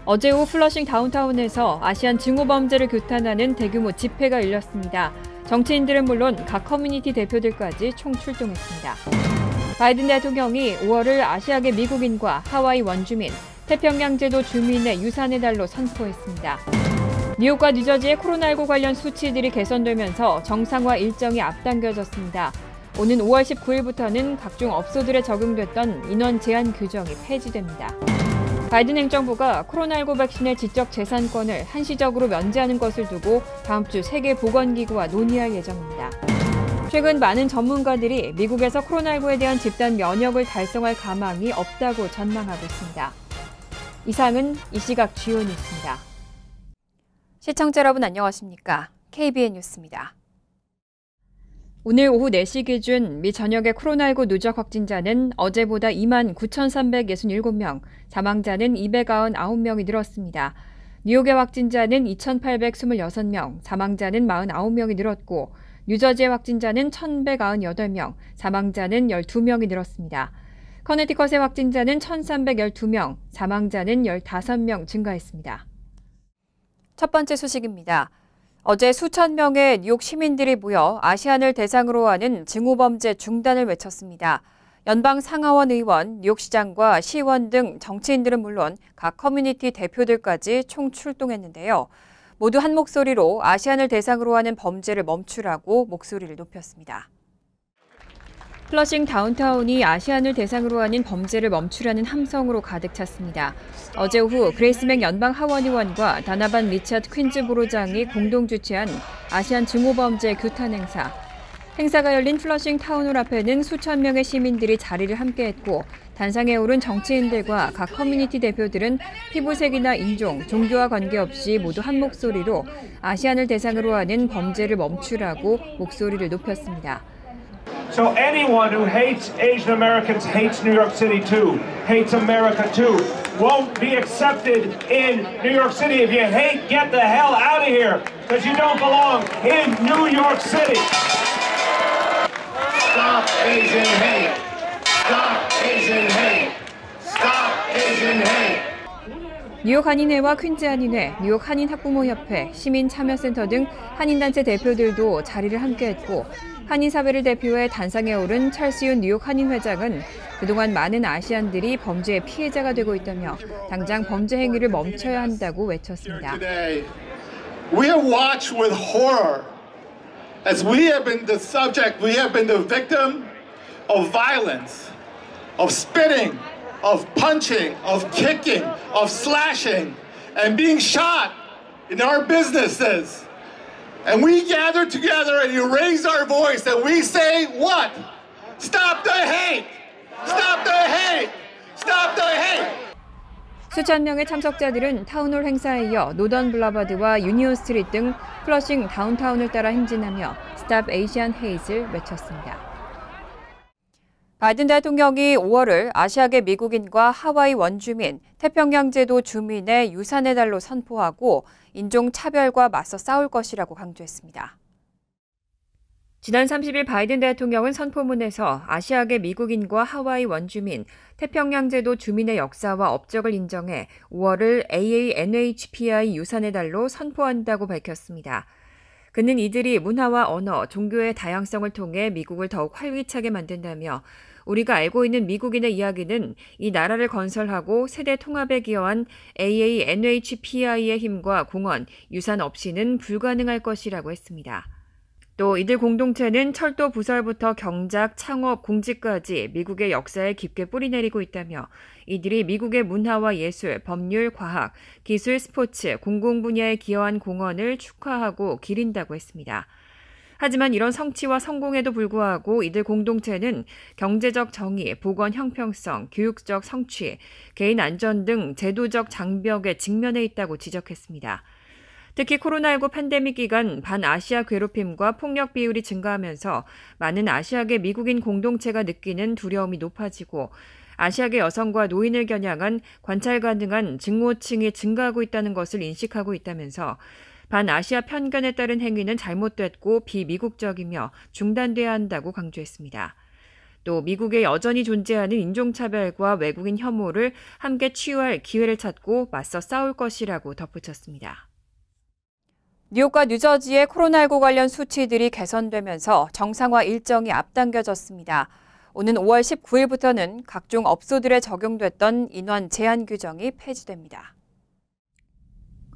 어제 오후 플러싱 다운타운에서 아시안 증오범죄를 규탄하는 대규모 집회가 열렸습니다. 정치인들은 물론 각 커뮤니티 대표들까지 총출동했습니다. 바이든 대통령이 5월을 아시아계 미국인과 하와이 원주민, 태평양 제도 주민의 유산의 달로 선포했습니다. 뉴욕과 뉴저지의 코로나19 관련 수치들이 개선되면서 정상화 일정이 앞당겨졌습니다. 오는 5월 19일부터는 각종 업소들에 적용됐던 인원 제한 규정이 폐지됩니다. 바이든 행정부가 코로나19 백신의 지적 재산권을 한시적으로 면제하는 것을 두고 다음 주 세계보건기구와 논의할 예정입니다. 최근 많은 전문가들이 미국에서 코로나19에 대한 집단 면역을 달성할 가망이 없다고 전망하고 있습니다. 이상은 이 시각 주요 뉴스입니다. 시청자 여러분 안녕하십니까? KBN 뉴스입니다. 오늘 오후 4시 기준 미 전역의 코로나19 누적 확진자는 어제보다 29,367명, 사망자는 299명이 늘었습니다. 뉴욕의 확진자는 2,826명, 사망자는 49명이 늘었고 뉴저지의 확진자는 1,198명, 사망자는 12명이 늘었습니다. 커네티컷의 확진자는 1,312명, 사망자는 15명 증가했습니다. 첫 번째 소식입니다. 어제 수천 명의 뉴욕 시민들이 모여 아시안을 대상으로 하는 증오범죄 중단을 외쳤습니다. 연방 상하원 의원, 뉴욕시장과 시의원 등 정치인들은 물론 각 커뮤니티 대표들까지 총출동했는데요. 모두 한 목소리로 아시안을 대상으로 하는 범죄를 멈추라고 목소리를 높였습니다. 플러싱 다운타운이 아시안을 대상으로 하는 범죄를 멈추라는 함성으로 가득 찼습니다. 어제 오후 그레이스 맥 연방 하원 의원과 다나반 리차드 퀸즈보로장이 공동 주최한 아시안 증오범죄 규탄 행사. 행사가 열린 플러싱 타운홀 앞에는 수천 명의 시민들이 자리를 함께했고 단상에 오른 정치인들과 각 커뮤니티 대표들은 피부색이나 인종, 종교와 관계없이 모두 한 목소리로 아시안을 대상으로 하는 범죄를 멈추라고 목소리를 높였습니다. So anyone who hates Asian Americans hates New York City too, hates America too, won't be accepted in New York City. If you hate, get the hell out of here, because you don't belong in New York City. Stop Asian hate. Stop Asian hate. Stop Asian hate. 뉴욕 한인회와 퀸즈 한인회, 뉴욕 한인 학부모협회, 시민참여센터 등 한인단체 대표들도 자리를 함께했고 한인사회를 대표해 단상에 오른 찰스윤 뉴욕 한인회장은 그동안 많은 아시안들이 범죄의 피해자가 되고 있다며 당장 범죄 행위를 멈춰야 한다고 외쳤습니다. We have watched with horror as we have been the subject, we have been the victim of violence, of spitting, of punching, of kicking, of slashing, and being shot in our businesses. And we gather together and you raise our voice and we say what? Stop the hate! Stop the hate! Stop the hate! 수천 명의 참석자들은 타운홀 행사에 이어 노던 블라바드와 유니온 스트리트 등 플러싱 다운타운을 따라 행진하며 Stop Asian Hate를 외쳤습니다. 바이든 대통령이 5월을 아시아계 미국인과 하와이 원주민, 태평양 제도 주민의 유산의 달로 선포하고 인종차별과 맞서 싸울 것이라고 강조했습니다. 지난 30일 바이든 대통령은 선포문에서 아시아계 미국인과 하와이 원주민, 태평양 제도 주민의 역사와 업적을 인정해 5월을 AANHPI 유산의 달로 선포한다고 밝혔습니다. 그는 이들이 문화와 언어, 종교의 다양성을 통해 미국을 더욱 활기차게 만든다며 우리가 알고 있는 미국인의 이야기는 이 나라를 건설하고 세대 통합에 기여한 AANHPI의 힘과 공헌, 유산 없이는 불가능할 것이라고 했습니다. 또 이들 공동체는 철도 부설부터 경작, 창업, 공직까지 미국의 역사에 깊게 뿌리내리고 있다며 이들이 미국의 문화와 예술, 법률, 과학, 기술, 스포츠, 공공 분야에 기여한 공헌을 축하하고 기린다고 했습니다. 하지만 이런 성취와 성공에도 불구하고 이들 공동체는 경제적 정의, 보건 형평성, 교육적 성취, 개인 안전 등 제도적 장벽에 직면해 있다고 지적했습니다. 특히 코로나19 팬데믹 기간 반아시아 괴롭힘과 폭력 비율이 증가하면서 많은 아시아계 미국인 공동체가 느끼는 두려움이 높아지고 아시아계 여성과 노인을 겨냥한 관찰 가능한 증오층이 증가하고 있다는 것을 인식하고 있다면서 반아시아 편견에 따른 행위는 잘못됐고 비미국적이며 중단돼야 한다고 강조했습니다. 또 미국에 여전히 존재하는 인종차별과 외국인 혐오를 함께 치유할 기회를 찾고 맞서 싸울 것이라고 덧붙였습니다. 뉴욕과 뉴저지의 코로나19 관련 수치들이 개선되면서 정상화 일정이 앞당겨졌습니다. 오는 5월 19일부터는 각종 업소들에 적용됐던 인원 제한 규정이 폐지됩니다.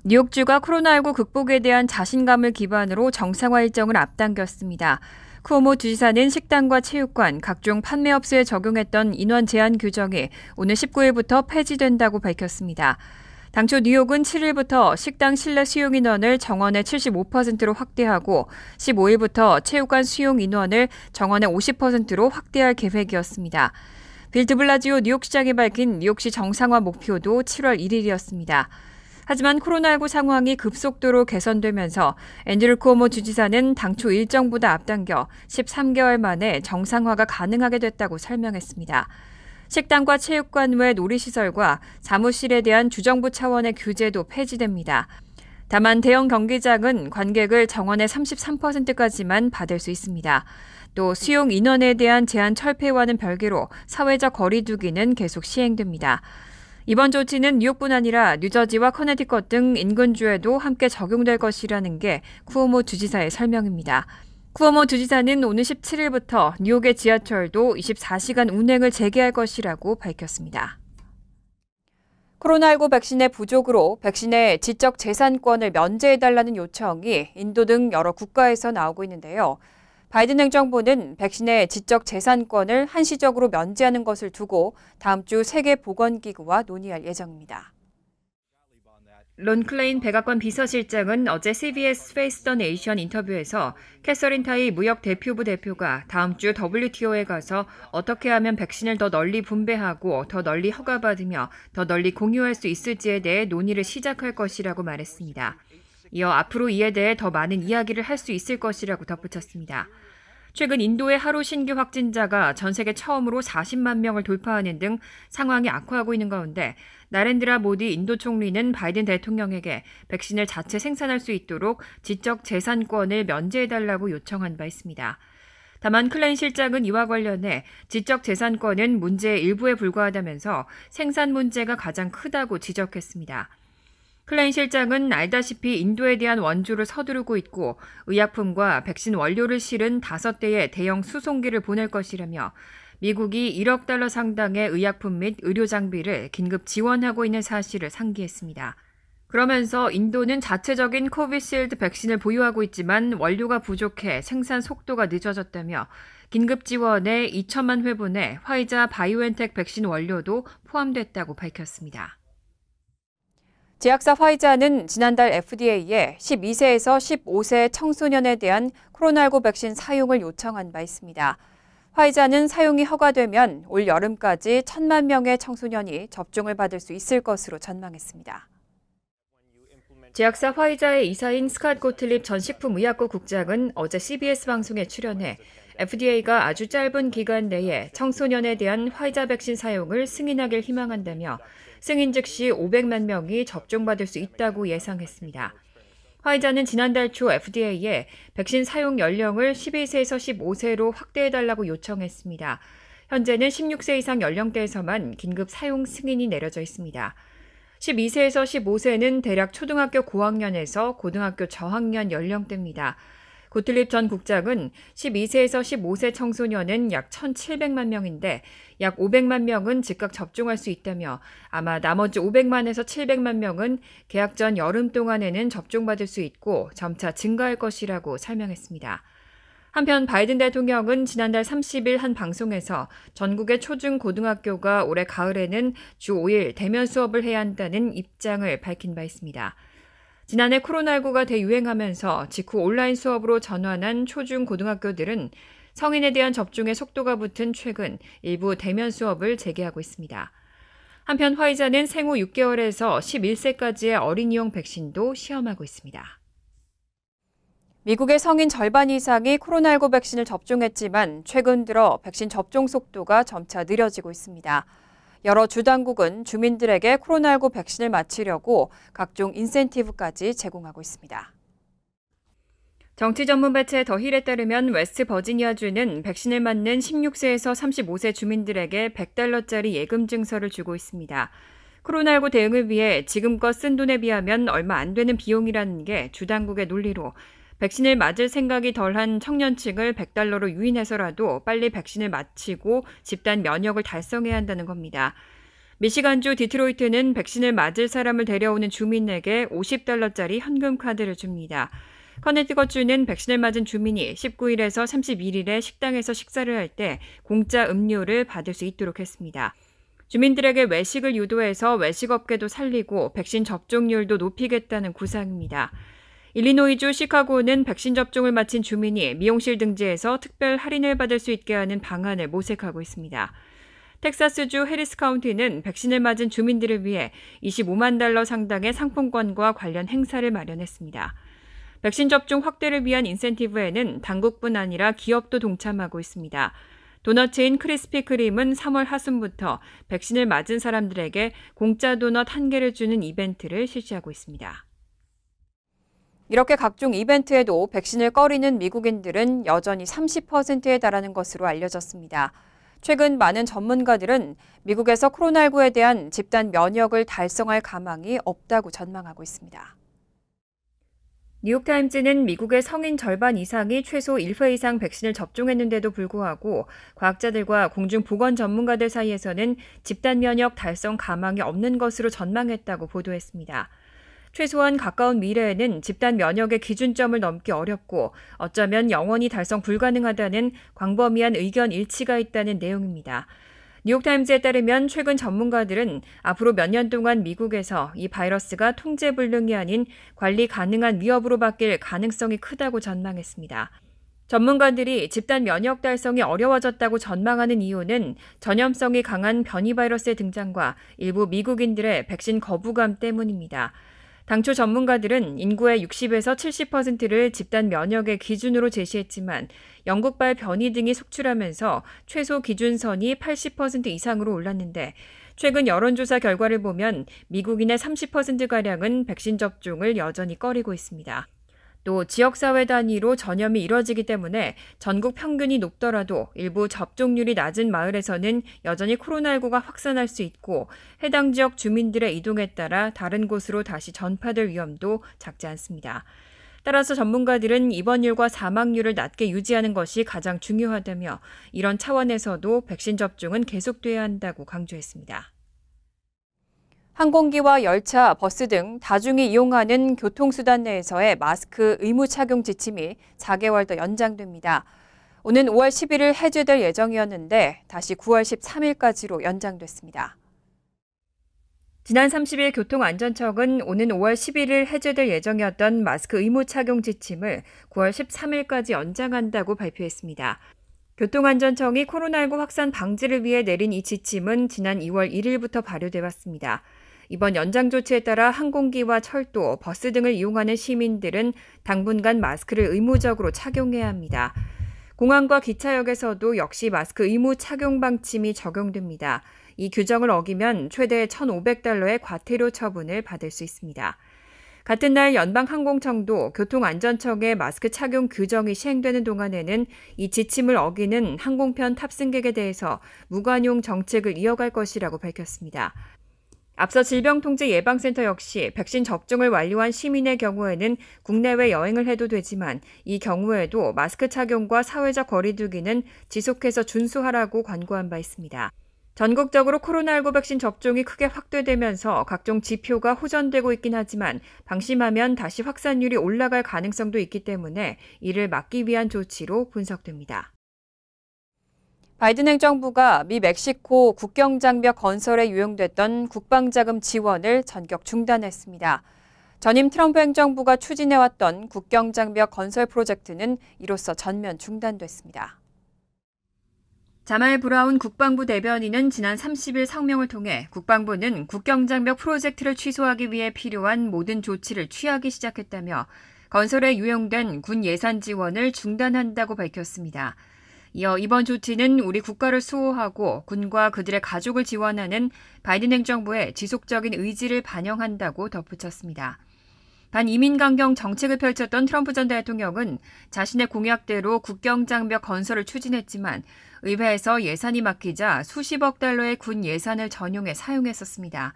뉴욕주가 코로나19 극복에 대한 자신감을 기반으로 정상화 일정을 앞당겼습니다. 쿠오모 주지사는 식당과 체육관, 각종 판매업소에 적용했던 인원 제한 규정이 오늘 19일부터 폐지된다고 밝혔습니다. 당초 뉴욕은 7일부터 식당 실내 수용 인원을 정원의 75%로 확대하고 15일부터 체육관 수용 인원을 정원의 50%로 확대할 계획이었습니다. 빌 드블라지오 뉴욕시장이 밝힌 뉴욕시 정상화 목표도 7월 1일이었습니다. 하지만 코로나19 상황이 급속도로 개선되면서 앤드류 쿠오모 주지사는 당초 일정보다 앞당겨 13개월 만에 정상화가 가능하게 됐다고 설명했습니다. 식당과 체육관 외 놀이시설과 사무실에 대한 주정부 차원의 규제도 폐지됩니다. 다만 대형 경기장은 관객을 정원의 33%까지만 받을 수 있습니다. 또 수용 인원에 대한 제한 철폐와는 별개로 사회적 거리 두기는 계속 시행됩니다. 이번 조치는 뉴욕뿐 아니라 뉴저지와 커네티컷 등 인근주에도 함께 적용될 것이라는 게 쿠오모 주지사의 설명입니다. 쿠오모 주지사는 오늘 17일부터 뉴욕의 지하철도 24시간 운행을 재개할 것이라고 밝혔습니다. 코로나19 백신의 부족으로 백신의 지적 재산권을 면제해달라는 요청이 인도 등 여러 국가에서 나오고 있는데요. 바이든 행정부는 백신의 지적 재산권을 한시적으로 면제하는 것을 두고 다음 주 세계보건기구와 논의할 예정입니다. 론 클레인 백악관 비서실장은 어제 CBS Face the Nation 인터뷰에서 캐서린 타이 무역 대표부 대표가 다음 주 WTO에 가서 어떻게 하면 백신을 더 널리 분배하고 더 널리 허가받으며 더 널리 공유할 수 있을지에 대해 논의를 시작할 것이라고 말했습니다. 이어 앞으로 이에 대해 더 많은 이야기를 할 수 있을 것이라고 덧붙였습니다. 최근 인도의 하루 신규 확진자가 전 세계 처음으로 40만 명을 돌파하는 등 상황이 악화하고 있는 가운데 나렌드라 모디 인도 총리는 바이든 대통령에게 백신을 자체 생산할 수 있도록 지적 재산권을 면제해달라고 요청한 바 있습니다. 다만 클레인 실장은 이와 관련해 지적 재산권은 문제의 일부에 불과하다면서 생산 문제가 가장 크다고 지적했습니다. 클레인 실장은 알다시피 인도에 대한 원조를 서두르고 있고 의약품과 백신 원료를 실은 5대의 대형 수송기를 보낼 것이라며 미국이 1억 달러 상당의 의약품 및 의료 장비를 긴급 지원하고 있는 사실을 상기했습니다. 그러면서 인도는 자체적인 코비실드 백신을 보유하고 있지만 원료가 부족해 생산 속도가 늦어졌다며 긴급 지원에 2천만 회분의 화이자 바이오엔텍 백신 원료도 포함됐다고 밝혔습니다. 제약사 화이자는 지난달 FDA에 12세에서 15세 청소년에 대한 코로나19 백신 사용을 요청한 바 있습니다. 화이자는 사용이 허가되면 올 여름까지 1,000만 명의 청소년이 접종을 받을 수 있을 것으로 전망했습니다. 제약사 화이자의 이사인 스캇 고틀립 전 식품의약국 국장은 어제 CBS 방송에 출연해 FDA가 아주 짧은 기간 내에 청소년에 대한 화이자 백신 사용을 승인하길 희망한다며 승인 즉시 500만 명이 접종받을 수 있다고 예상했습니다. 화이자는 지난달 초 FDA에 백신 사용 연령을 12세에서 15세로 확대해달라고 요청했습니다. 현재는 16세 이상 연령대에서만 긴급 사용 승인이 내려져 있습니다. 12세에서 15세는 대략 초등학교 고학년에서 고등학교 저학년 연령대입니다. 고틀립 전 국장은 12세에서 15세 청소년은 약 1,700만 명인데 약 500만 명은 즉각 접종할 수 있다며 아마 나머지 500만에서 700만 명은 개학 전 여름 동안에는 접종받을 수 있고 점차 증가할 것이라고 설명했습니다. 한편 바이든 대통령은 지난달 30일 한 방송에서 전국의 초중 고등학교가 올해 가을에는 주 5일 대면 수업을 해야 한다는 입장을 밝힌 바 있습니다. 지난해 코로나19가 대유행하면서 직후 온라인 수업으로 전환한 초중 고등학교들은 성인에 대한 접종의 속도가 붙은 최근 일부 대면 수업을 재개하고 있습니다. 한편 화이자는 생후 6개월에서 11세까지의 어린이용 백신도 시험하고 있습니다. 미국의 성인 절반 이상이 코로나19 백신을 접종했지만 최근 들어 백신 접종 속도가 점차 느려지고 있습니다. 여러 주당국은 주민들에게 코로나19 백신을 맞히려고 각종 인센티브까지 제공하고 있습니다. 정치 전문 매체 더 힐에 따르면 웨스트 버지니아주는 백신을 맞는 16세에서 35세 주민들에게 $100짜리 예금 증서를 주고 있습니다. 코로나19 대응을 위해 지금껏 쓴 돈에 비하면 얼마 안 되는 비용이라는 게 주 당국의 논리로 백신을 맞을 생각이 덜한 청년층을 $100로 유인해서라도 빨리 백신을 맞히고 집단 면역을 달성해야 한다는 겁니다. 미시간주 디트로이트는 백신을 맞을 사람을 데려오는 주민에게 $50짜리 현금 카드를 줍니다. 커네티컷주는 백신을 맞은 주민이 19일에서 31일에 식당에서 식사를 할 때 공짜 음료를 받을 수 있도록 했습니다. 주민들에게 외식을 유도해서 외식업계도 살리고 백신 접종률도 높이겠다는 구상입니다. 일리노이주 시카고는 백신 접종을 마친 주민이 미용실 등지에서 특별 할인을 받을 수 있게 하는 방안을 모색하고 있습니다. 텍사스주 해리스 카운티는 백신을 맞은 주민들을 위해 $25만 상당의 상품권과 관련 행사를 마련했습니다. 백신 접종 확대를 위한 인센티브에는 당국뿐 아니라 기업도 동참하고 있습니다. 도너츠인 크리스피 크림은 3월 하순부터 백신을 맞은 사람들에게 공짜 도넛 1개를 주는 이벤트를 실시하고 있습니다. 이렇게 각종 이벤트에도 백신을 꺼리는 미국인들은 여전히 30%에 달하는 것으로 알려졌습니다. 최근 많은 전문가들은 미국에서 코로나19에 대한 집단 면역을 달성할 가망이 없다고 전망하고 있습니다. 뉴욕타임즈는 미국의 성인 절반 이상이 최소 1회 이상 백신을 접종했는데도 불구하고 과학자들과 공중보건 전문가들 사이에서는 집단 면역 달성 가망이 없는 것으로 전망했다고 보도했습니다. 최소한 가까운 미래에는 집단 면역의 기준점을 넘기 어렵고 어쩌면 영원히 달성 불가능하다는 광범위한 의견 일치가 있다는 내용입니다. 뉴욕타임즈에 따르면 최근 전문가들은 앞으로 몇 년 동안 미국에서 이 바이러스가 통제불능이 아닌 관리 가능한 위협으로 바뀔 가능성이 크다고 전망했습니다. 전문가들이 집단 면역 달성이 어려워졌다고 전망하는 이유는 전염성이 강한 변이 바이러스의 등장과 일부 미국인들의 백신 거부감 때문입니다. 당초 전문가들은 인구의 60에서 70%를 집단 면역의 기준으로 제시했지만 영국발 변이 등이 속출하면서 최소 기준선이 80% 이상으로 올랐는데 최근 여론조사 결과를 보면 미국인의 30%가량은 백신 접종을 여전히 꺼리고 있습니다. 또 지역사회 단위로 전염이 이뤄지기 때문에 전국 평균이 높더라도 일부 접종률이 낮은 마을에서는 여전히 코로나19가 확산할 수 있고 해당 지역 주민들의 이동에 따라 다른 곳으로 다시 전파될 위험도 작지 않습니다. 따라서 전문가들은 입원율과 사망률을 낮게 유지하는 것이 가장 중요하다며 이런 차원에서도 백신 접종은 계속돼야 한다고 강조했습니다. 항공기와 열차, 버스 등 다중이 이용하는 교통수단 내에서의 마스크 의무 착용 지침이 4개월 더 연장됩니다. 오는 5월 11일 해제될 예정이었는데 다시 9월 13일까지로 연장됐습니다. 지난 30일 교통안전청은 오는 5월 11일 해제될 예정이었던 마스크 의무 착용 지침을 9월 13일까지 연장한다고 발표했습니다. 교통안전청이 코로나19 확산 방지를 위해 내린 이 지침은 지난 2월 1일부터 발효돼 왔습니다. 이번 연장 조치에 따라 항공기와 철도, 버스 등을 이용하는 시민들은 당분간 마스크를 의무적으로 착용해야 합니다. 공항과 기차역에서도 역시 마스크 의무 착용 방침이 적용됩니다. 이 규정을 어기면 최대 $1,500의 과태료 처분을 받을 수 있습니다. 같은 날 연방항공청도 교통안전청의 마스크 착용 규정이 시행되는 동안에는 이 지침을 어기는 항공편 탑승객에 대해서 무관용 정책을 이어갈 것이라고 밝혔습니다. 앞서 질병통제예방센터 역시 백신 접종을 완료한 시민의 경우에는 국내외 여행을 해도 되지만 이 경우에도 마스크 착용과 사회적 거리 두기는 지속해서 준수하라고 권고한 바 있습니다. 전국적으로 코로나19 백신 접종이 크게 확대되면서 각종 지표가 호전되고 있긴 하지만 방심하면 다시 확산율이 올라갈 가능성도 있기 때문에 이를 막기 위한 조치로 분석됩니다. 바이든 행정부가 미 멕시코 국경장벽 건설에 유용됐던 국방자금 지원을 전격 중단했습니다. 전임 트럼프 행정부가 추진해왔던 국경장벽 건설 프로젝트는 이로써 전면 중단됐습니다. 자말 브라운 국방부 대변인은 지난 30일 성명을 통해 국방부는 국경장벽 프로젝트를 취소하기 위해 필요한 모든 조치를 취하기 시작했다며 건설에 유용된 군 예산 지원을 중단한다고 밝혔습니다. 이어 이번 조치는 우리 국가를 수호하고 군과 그들의 가족을 지원하는 바이든 행정부의 지속적인 의지를 반영한다고 덧붙였습니다. 반이민 강경 정책을 펼쳤던 트럼프 전 대통령은 자신의 공약대로 국경장벽 건설을 추진했지만 의회에서 예산이 막히자 수십억 달러의 군 예산을 전용해 사용했었습니다.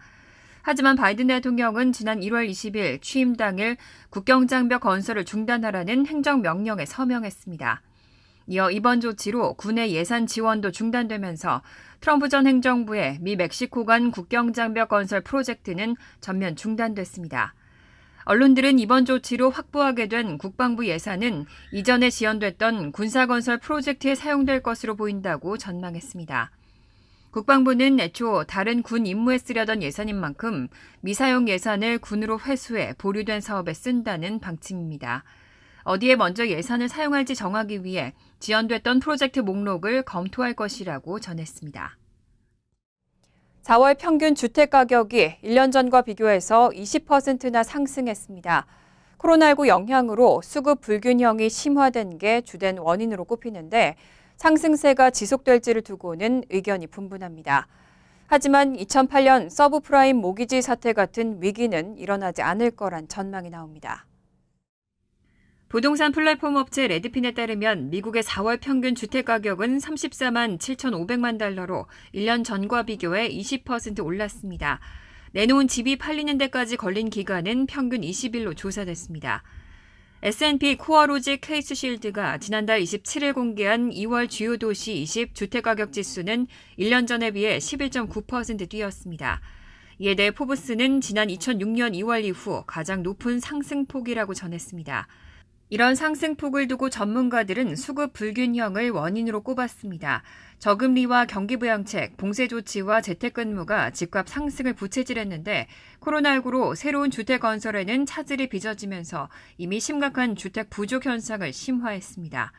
하지만 바이든 대통령은 지난 1월 20일 취임 당일 국경장벽 건설을 중단하라는 행정명령에 서명했습니다. 이어 이번 조치로 군의 예산 지원도 중단되면서 트럼프 전 행정부의 미 멕시코 간 국경장벽 건설 프로젝트는 전면 중단됐습니다. 언론들은 이번 조치로 확보하게 된 국방부 예산은 이전에 지연됐던 군사건설 프로젝트에 사용될 것으로 보인다고 전망했습니다. 국방부는 애초 다른 군 임무에 쓰려던 예산인 만큼 미사용 예산을 군으로 회수해 보류된 사업에 쓴다는 방침입니다. 어디에 먼저 예산을 사용할지 정하기 위해 지연됐던 프로젝트 목록을 검토할 것이라고 전했습니다. 4월 평균 주택가격이 1년 전과 비교해서 20%나 상승했습니다. 코로나19 영향으로 수급 불균형이 심화된 게 주된 원인으로 꼽히는데 상승세가 지속될지를 두고는 의견이 분분합니다. 하지만 2008년 서브프라임 모기지 사태 같은 위기는 일어나지 않을 거란 전망이 나옵니다. 부동산 플랫폼 업체 레드핀에 따르면 미국의 4월 평균 주택가격은 34만 7,500만 달러로 1년 전과 비교해 20% 올랐습니다. 내놓은 집이 팔리는 데까지 걸린 기간은 평균 20일로 조사됐습니다. S&P 코어로지 케이스실드가 지난달 27일 공개한 2월 주요 도시 20 주택가격 지수는 1년 전에 비해 11.9% 뛰었습니다. 이에 대해 포브스는 지난 2006년 2월 이후 가장 높은 상승폭이라고 전했습니다. 이런 상승폭을 두고 전문가들은 수급 불균형을 원인으로 꼽았습니다. 저금리와 경기부양책, 봉쇄 조치와 재택근무가 집값 상승을 부채질했는데 코로나19로 새로운 주택 건설에는 차질이 빚어지면서 이미 심각한 주택 부족 현상을 심화했습니다.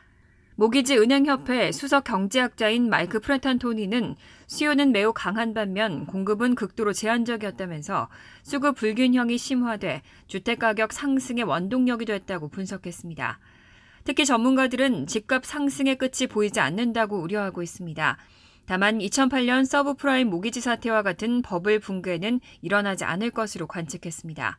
모기지 은행협회 수석 경제학자인 마이크 프레탄토니는 수요는 매우 강한 반면 공급은 극도로 제한적이었다면서 수급 불균형이 심화돼 주택가격 상승의 원동력이 됐다고 분석했습니다. 특히 전문가들은 집값 상승의 끝이 보이지 않는다고 우려하고 있습니다. 다만 2008년 서브프라임 모기지 사태와 같은 버블 붕괴는 일어나지 않을 것으로 관측했습니다.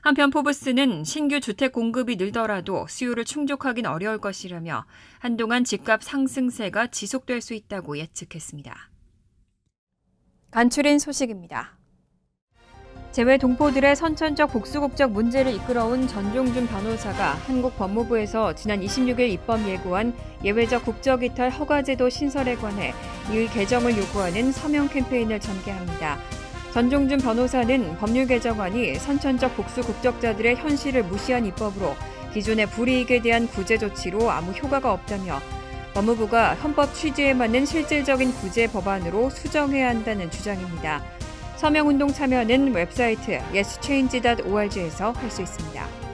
한편 포브스는 신규 주택 공급이 늘더라도 수요를 충족하긴 어려울 것이라며 한동안 집값 상승세가 지속될 수 있다고 예측했습니다. 간추린 소식입니다. 재외 동포들의 선천적 복수국적 문제를 이끌어온 전종준 변호사가 한국 법무부에서 지난 26일 입법 예고한 예외적 국적이탈 허가제도 신설에 관해 이의 개정을 요구하는 서명 캠페인을 전개합니다. 전종준 변호사는 법률 개정안이 선천적 복수 국적자들의 현실을 무시한 입법으로 기존의 불이익에 대한 구제 조치로 아무 효과가 없다며 법무부가 헌법 취지에 맞는 실질적인 구제 법안으로 수정해야 한다는 주장입니다. 서명운동 참여는 웹사이트 yeschange.org에서 할 수 있습니다.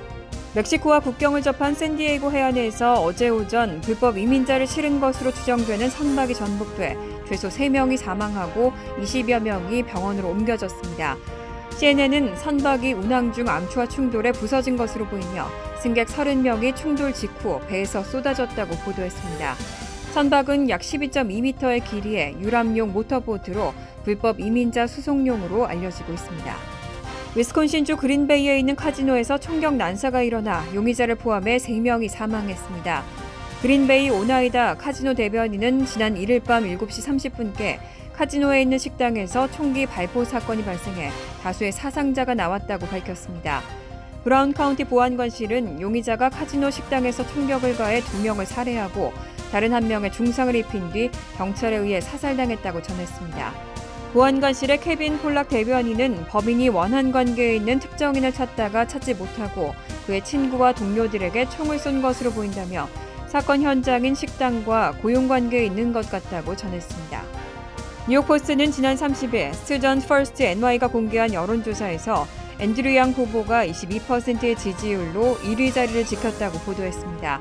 멕시코와 국경을 접한 샌디에이고 해안에서 어제 오전 불법 이민자를 실은 것으로 추정되는 선박이 전복돼 최소 3명이 사망하고 20여 명이 병원으로 옮겨졌습니다. CNN은 선박이 운항 중 암초와 충돌해 부서진 것으로 보이며 승객 30명이 충돌 직후 배에서 쏟아졌다고 보도했습니다. 선박은 약 12.2m의 길이의 유람용 모터보트로 불법 이민자 수송용으로 알려지고 있습니다. 위스콘신주 그린베이에 있는 카지노에서 총격 난사가 일어나 용의자를 포함해 3명이 사망했습니다. 그린베이 오나이다 카지노 대변인은 지난 1일 밤 7시 30분께 카지노에 있는 식당에서 총기 발포 사건이 발생해 다수의 사상자가 나왔다고 밝혔습니다. 브라운 카운티 보안관실은 용의자가 카지노 식당에서 총격을 가해 2명을 살해하고 다른 1명의 중상을 입힌 뒤 경찰에 의해 사살당했다고 전했습니다. 보안관실의 케빈 폴락 대변인은 범인이 원한 관계에 있는 특정인을 찾다가 찾지 못하고 그의 친구와 동료들에게 총을 쏜 것으로 보인다며 사건 현장인 식당과 고용관계에 있는 것 같다고 전했습니다. 뉴욕포스트는 지난 30일 스전 퍼스트 NY가 공개한 여론조사에서 앤드류 양 후보가 22%의 지지율로 1위 자리를 지켰다고 보도했습니다.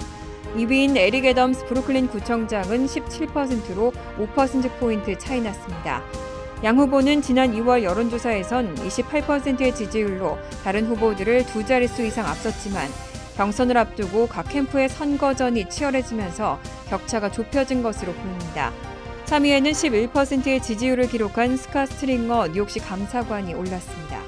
2위인 에릭 애덤스 브루클린 구청장은 17%로 5%포인트 차이 났습니다. 양 후보는 지난 2월 여론조사에선 28%의 지지율로 다른 후보들을 2자릿수 이상 앞섰지만 경선을 앞두고 각 캠프의 선거전이 치열해지면서 격차가 좁혀진 것으로 보입니다. 3위에는 11%의 지지율을 기록한 스캇 스트링거 뉴욕시 감사관이 올랐습니다.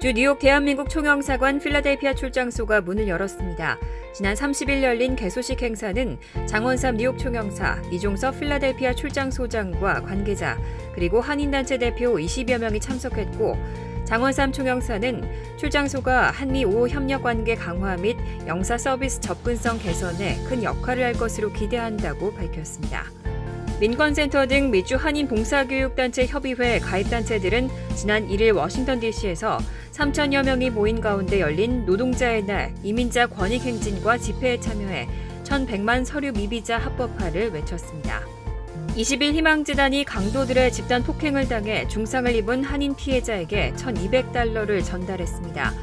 미주 뉴욕 대한민국 총영사관 필라델피아 출장소가 문을 열었습니다. 지난 30일 열린 개소식 행사는 장원삼 뉴욕 총영사, 이종섭 필라델피아 출장소장과 관계자, 그리고 한인단체 대표 20여 명이 참석했고, 장원삼 총영사는 출장소가 한미 우호 협력 관계 강화 및 영사 서비스 접근성 개선에 큰 역할을 할 것으로 기대한다고 밝혔습니다. 민권센터 등 미주 한인 봉사교육단체 협의회 가입단체들은 지난 1일 워싱턴 DC에서 3천여 명이 모인 가운데 열린 노동자의 날 이민자 권익행진과 집회에 참여해 1,100만 서류 미비자 합법화를 외쳤습니다. 20일 희망재단이 강도들의 집단 폭행을 당해 중상을 입은 한인 피해자에게 $1,200를 전달했습니다.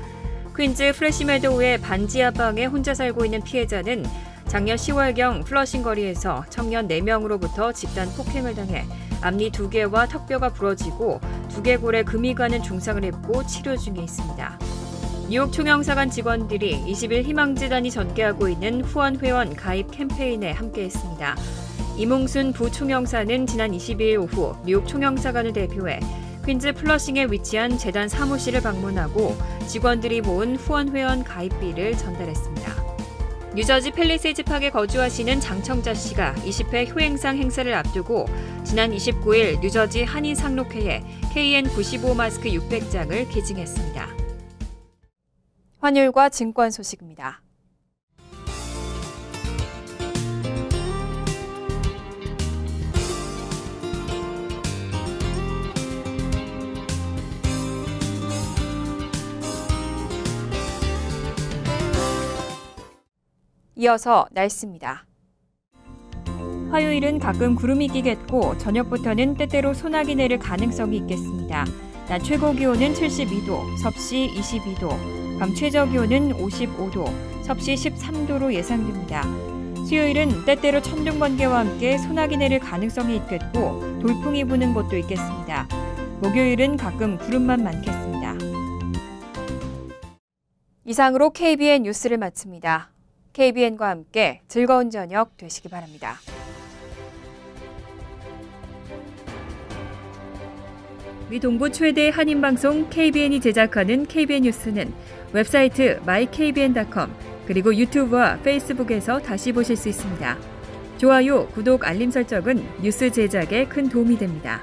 퀸즈 프레시메도우의 반지하 방에 혼자 살고 있는 피해자는 작년 10월경 플러싱 거리에서 청년 4명으로부터 집단 폭행을 당해 앞니 2개와 턱뼈가 부러지고 두개골에 금이 가는 중상을 입고 치료 중에 있습니다. 뉴욕 총영사관 직원들이 20일 희망재단이 전개하고 있는 후원회원 가입 캠페인에 함께했습니다. 이몽순 부총영사는 지난 22일 오후 뉴욕 총영사관을 대표해 퀸즈 플러싱에 위치한 재단 사무실을 방문하고 직원들이 모은 후원회원 가입비를 전달했습니다. 뉴저지 팰리세이즈 팍에 거주하시는 장청자 씨가 20회 효행상 행사를 앞두고 지난 29일 뉴저지 한인 상록회에 KN95 마스크 600장을 기증했습니다. 환율과 증권 소식입니다. 이어서 날씨입니다. 화요일은 가끔 구름이 끼겠고 저녁부터는 때때로 소나기 내릴 가능성이 있겠습니다. 낮 최고 기온은 72도, 섭씨 22도, 밤 최저 기온은 55도, 섭씨 13도로 예상됩니다. 수요일은 때때로 천둥 번개와 함께 소나기 내릴 가능성이 있겠고 돌풍이 부는 곳도 있겠습니다. 목요일은 가끔 구름만 많겠습니다. 이상으로 KBN 뉴스를 마칩니다. KBN과 함께 즐거운 저녁 되시기 바랍니다. 미 동부 최대 한인방송 KBN이 제작하는 KBN 뉴스는 웹사이트 mykbn.com 그리고 유튜브와 페이스북에서 다시 보실 수 있습니다. 좋아요, 구독, 알림 설정은 뉴스 제작에 큰 도움이 됩니다.